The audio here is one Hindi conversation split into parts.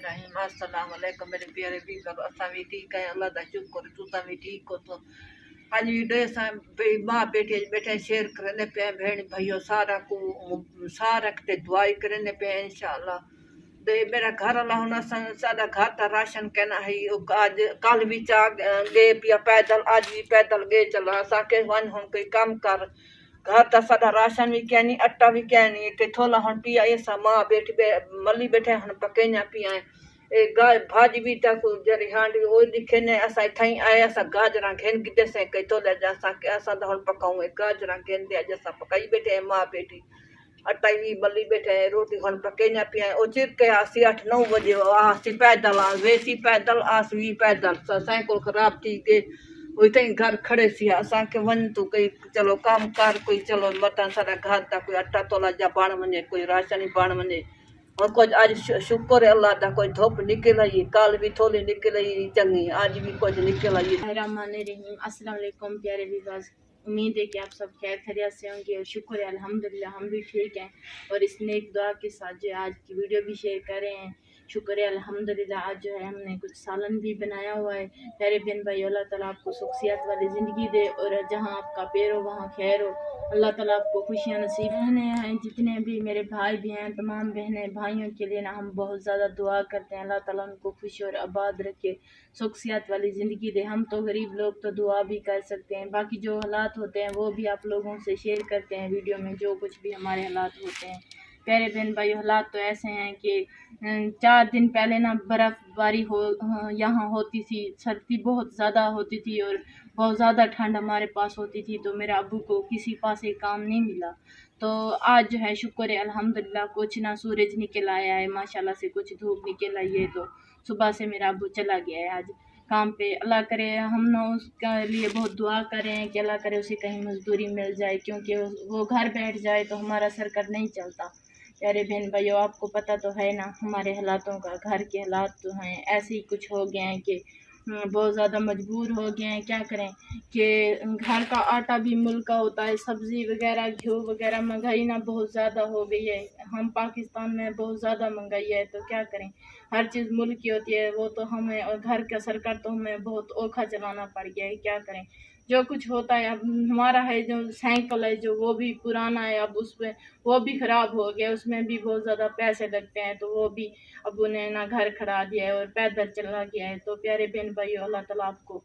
रहीम। अस्सलाम वालेकुम मेरे प्यारे व्यूअर। असां भी ठीक है, अल्लाह दा शुक्र। तुसां भी ठीक हो तो अज वीडियो असां माँ बेटे बैठे शेयर करने पे भेण भाइयों सारा को सारा किते दुआई करने पे इंशाअल्लाह। दे मेरा घर वाला होना सादा घर का राशन कहना है आज कल भी चा गए पिया पैदल, आज भी पैदल गए चला असा के वन हम कोई काम कर घर का सादा राशन भी क्या नहीं, आटा भी क्या नहीं के थोला हम पिया ऐसा माँ बैठी मली बैठे हम पकेना पिया ए गाय भाजी भी तक जरी हांडी ओ दिखे ने असा थई आए असा गाजरा घेन गिदे से के तो ले जा सा के असा तो हम पकाऊं गाजरा घेन दे जैसा पकाई बैठे माँ बेटी अटाई भी मली बैठे रोटी हम पकेना पिया ओ चिर के आसी 8-9 बजे आसी पैदल आ वेसी पैदल आस भी पैदल साइकिल खराब थी के उते घर खड़े सी असा के वन तू कोई चलो काम कर कोई चलो मटन सारा घर ता कोई अट्टा तोला जा बाण वने कोई राशन ही बाण वने और कुछ आज शुक्र है अल्लाह दा कोई धूप निकल आई कल भी थोड़ी निकल आई चंगी आज भी कुछ निकल आई। रहमान रहीम। अस्सलाम वालेकुम प्यारे व्यूअर्स, उम्मीद है कि आप सब खैर खैरियत से होंगे और शुक्र है अल्हम्दुलिल्लाह हम भी ठीक हैं और इस नेक दुआ के साथ जो आज की वीडियो भी शेयर कर रहे हैं। शुक्र है अल्हम्दुलिल्लाह। आज जो है हमने कुछ सालन भी बनाया हुआ है। प्यारे बहन भाई अल्लाह ताला आपको सुखसियत वाली ज़िंदगी दे और जहाँ आपका पैर हो वहाँ खैर हो। अल्लाह ताला आपको खुशियाँ नसीब हैं। जितने भी मेरे भाई भी हैं तमाम बहनें भाइयों के लिए ना हम बहुत ज़्यादा दुआ करते हैं अल्लाह ताला उनको खुश और आबाद रखे, सुखसियत वाली ज़िंदगी दे। हम तो गरीब लोग तो दुआ भी कर सकते हैं, बाकी जो हालात होते हैं वो भी आप लोगों से शेयर करते हैं वीडियो में जो कुछ भी हमारे हालात होते हैं। प्यारे बहन भाई हालात तो ऐसे हैं कि 4 दिन पहले ना बर्फ़बारी यहाँ होती थी, सर्दी बहुत ज़्यादा होती थी और बहुत ज़्यादा ठंड हमारे पास होती थी तो मेरे अब्बू को किसी पास एक काम नहीं मिला। तो आज जो है शुक्र है अल्हम्दुलिल्लाह कुछ ना सूरज निकल आया है माशाल्लाह से, कुछ धूप निकल आई है तो सुबह से मेरा अब्बू चला गया है आज काम पे। अल्लाह करे हम ना उसके लिए बहुत दुआ करें कि अल्लाह करे उसे कहीं मजदूरी मिल जाए, क्योंकि वो घर बैठ जाए तो हमारा सरकत नहीं चलता। प्यारे बहन भाइयों आपको पता तो है ना हमारे हालातों का, घर के हालात तो हैं ऐसे ही कुछ हो गए हैं कि बहुत ज़्यादा मजबूर हो गए हैं। क्या करें कि घर का आटा भी मुल्क का होता है, सब्ज़ी वगैरह घी वगैरह महंगाई ना बहुत ज़्यादा हो गई है। हम पाकिस्तान में बहुत ज़्यादा महंगाई है तो क्या करें, हर चीज़ मुल्क की होती है वो तो हमें, और घर का सरकार तो हमें बहुत औखा चलाना पड़ गया है। क्या करें जो कुछ होता है। अब हमारा है जो साइकिल है जो वो भी पुराना है, अब उसमें वो भी ख़राब हो गया, उसमें भी बहुत ज़्यादा पैसे लगते हैं तो वो भी अब उन्हें ना घर खड़ा दिया है और पैदल चला गया है। तो प्यारे बहन भाइयों अल्लाह ताला आपको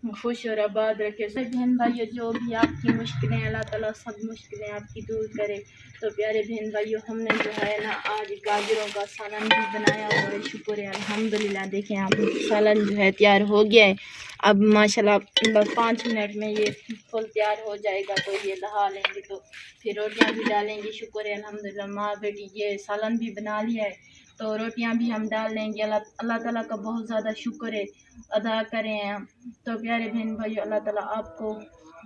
खुश और आबाद रखे। सब बहन भाइयों जो भी आपकी मुश्किलें अल्लाह ताला सब मुश्किलें आपकी दूर करे। तो प्यारे बहन भाइयों हमने जो है ना आज गाजरों का सालन भी बनाया और शुक्र है अल्हम्दुलिल्लाह। देखें आप सालन जो है तैयार हो गया है। अब माशाल्लाह बस 5 मिनट में ये फुल तैयार हो जाएगा तो ये लहा लेंगे तो फिर रोटियां भी डालेंगे। शुक्र है अल्हम्दुलिल्लाह माँ बेटी ये सालन भी बना लिया है तो रोटियां भी हम डाल लेंगे। अल्लाह ताला का बहुत ज़्यादा शुक्र है अदा करें हम। तो प्यारे बहन भाई अल्लाह ताला आपको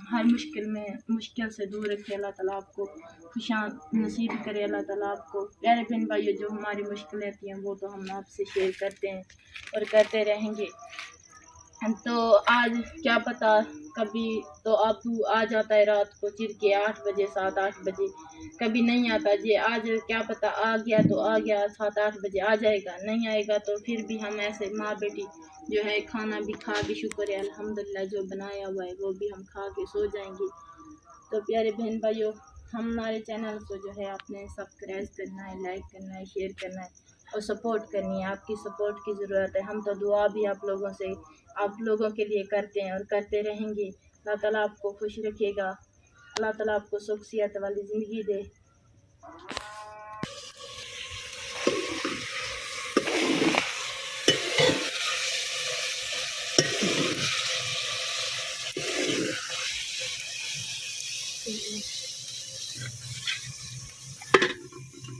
हर मुश्किल से दूर रखे, अल्लाह ताला आपको खुशियाँ नसीब करे। अल्लाह ताला आपको प्यारे बहन भाई जो हमारी मुश्किलें होती हैं वो तो हम आपसे शेयर करते हैं और करते रहेंगे। तो आज क्या पता कभी तो आपू आ जाता है रात को चिर के 8 बजे 7-8 बजे, कभी नहीं आता जी। आज क्या पता आ गया तो आ गया 7-8 बजे आ जाएगा, नहीं आएगा तो फिर भी हम ऐसे माँ बेटी जो है खाना भी खा के शुक्र है अल्हम्दुलिल्लाह जो बनाया हुआ है वो भी हम खा के सो जाएंगे। तो प्यारे बहन भाइयों हमारे चैनल को जो है आपने सब्सक्राइब करना है, लाइक करना है, शेयर करना है और सपोर्ट करनी है। आपकी सपोर्ट की ज़रूरत है। हम तो दुआ भी आप लोगों के लिए करते हैं और करते रहेंगे। अल्लाह ताला आपको खुश रखेगा, अल्लाह ताला आपको सुखसियत वाली ज़िंदगी दे।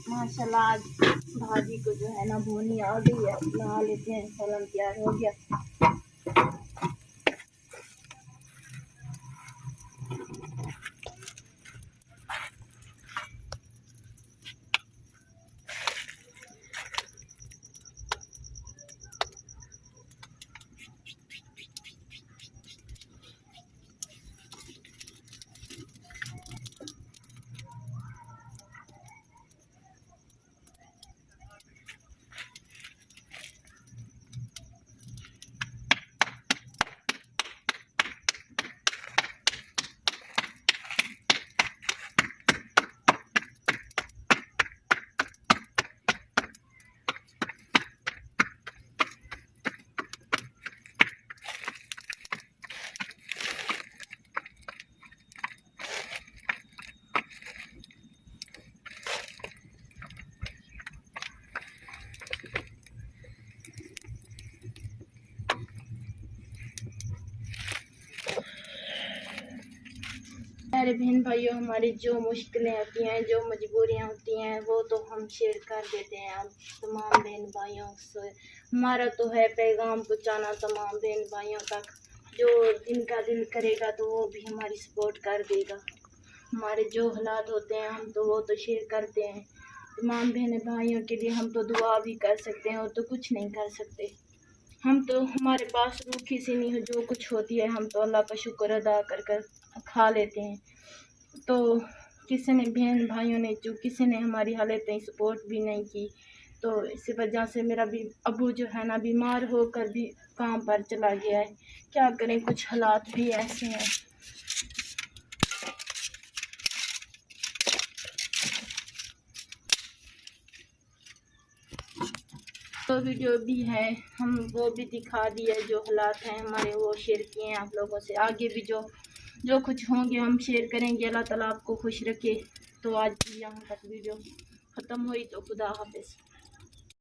माशाल्लाह आज भाजी को जो है ना भूनी आ गई है, नहा लेते हैं, सालन तैयार हो गया। प्यारे बहन भाइयों, हमारी जो मुश्किलें होती हैं, जो मजबूरियां होती हैं, वो तो हम शेयर कर देते हैं आप तमाम बहन भाइयों से। हमारा तो है पैगाम पहुँचाना तमाम बहन भाइयों तक। जो जिनका दिल करेगा तो वो भी हमारी सपोर्ट कर देगा। हमारे जो हालात होते हैं हम तो वो तो शेयर करते हैं तमाम बहन भाइयों के लिए। हम तो दुआ भी कर सकते हैं और तो कुछ नहीं कर सकते। हम तो हमारे पास रूखी सी नहीं जो कुछ होती है हम तो अल्लाह का शुक्र अदा कर कर खा लेते हैं। तो किसी ने बहन भाइयों ने जो किसी ने हमारी हालतें सपोर्ट भी नहीं की, तो इसी वजह से मेरा भी अबू जो है ना बीमार होकर भी काम पर चला गया है। क्या करें, कुछ हालात भी ऐसे हैं। तो वीडियो भी है, हम वो भी दिखा दिए, जो हालात हैं हमारे वो शेयर किए हैं आप लोगों से। आगे भी जो कुछ होंगे हम शेयर करेंगे। अल्लाह ताला आपको खुश रखे। तो आज की यहाँ तक वीडियो ख़त्म हुई, तो खुदा हाफिज़।